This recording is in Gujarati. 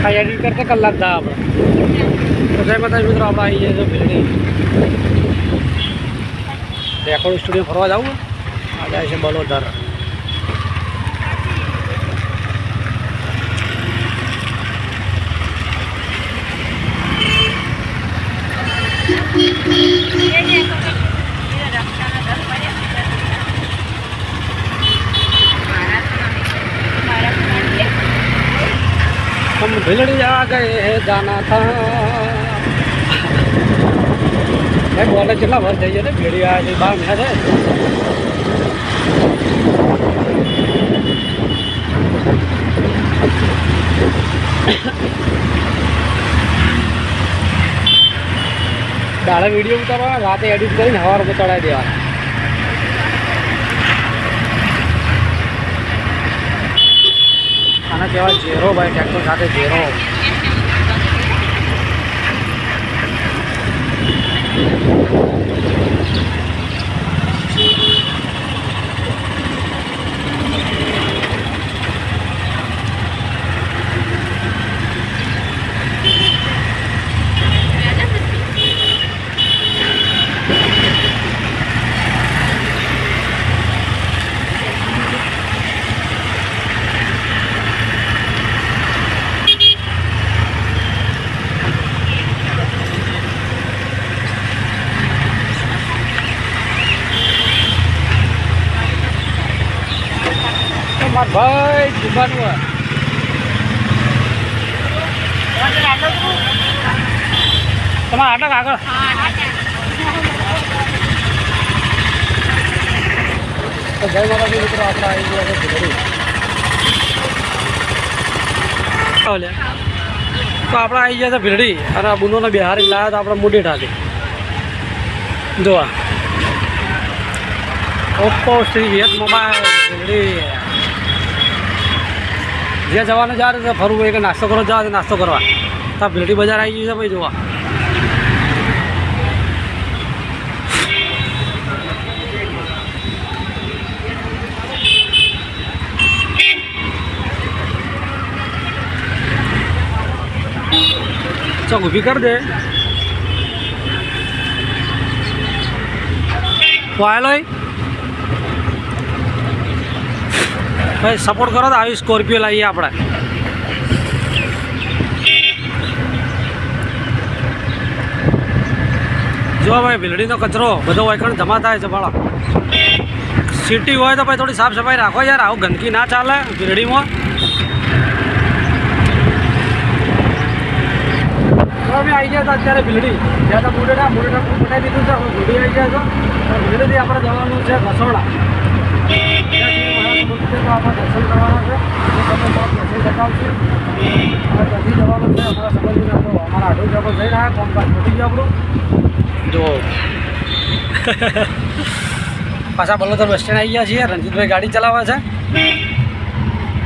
આ એડિટ કરતા કલાક થયા આપણે. તો જય માતાજી મિત્રો, આપણે આવી જઈએ ભીલડી રેકોર્ડ સ્ટુડિયો ફરવા જવું. આ જાય છે બલોદર. हम भिलड़ी आ गए हैं जाना था. भाई बोले કેટલા વર્ષ થઈ ગયા ને ભીલડી આવ્યા છે, 12 મહિના થાય. દાડે વિડીયો ઉતારવાના, રાતે એડિટ કરીને સવારમાં ચડાવી દેવાના. આના કહેવાય ઝેરો ભાઈ, ટ્રેક્ટર સાથે ઝેરો. ભાઈ જુબાનું તમારે આટલા આગળ તો જય માતાજી મિત્રો, આપણે આવી ગયા છે ભીલડી. તો આપણે આવી ગયા છે ભીલડી અને આ બુનોને બિહારી લાવ્યા તો આપણે મુડેઠાથી જોવા. ઓપ્પો શ્રી વિયત મોબાઈલ ભીલડી. જ્યાં જવાનું જાય તો ફરવું હોય કે નાસ્તો કરવા જવા તો નાસ્તો કરવા. તો ભીલડી બજાર આવી ગયું છે ભાઈ જોવા. ચોક ઊભી કરી દે વાયલો ભાઈ, સપોર્ટ કરો તો આવી સ્કોર્પિયો લાવીએ આપણે. જો ભાઈ ભીલડીનો કચરો બધો વાયકણ જમા થાય છે ભાડા. સિટી હોય તો ભાઈ થોડી સાફ સફાઈ રાખો યાર, આવું ગંદકી ના ચાલે ભીલડીમાં. અમે આવી ગયા હતા અત્યારે ભીલડી, જ્યાં તો મુડેઠા બનાવી દીધું છે. ભીલડી આવી ગયા છો, ભીલડીથી આપણે જવાનું છે રસોડા. આપણે દર્શન કરવાના છે, તમે દર્શન બતાવશું. ત્યાંથી જવાનું છે અમારા સંબંધીને. અમારા આઢો જગ્યા જઈ રહ્યા, કોમકાજ પતી ગયું આપણું. જો પાછા બલોદર બસ સ્ટેન્ડ આવી ગયા છીએ. રણજીતભાઈ ગાડી ચલાવે છે.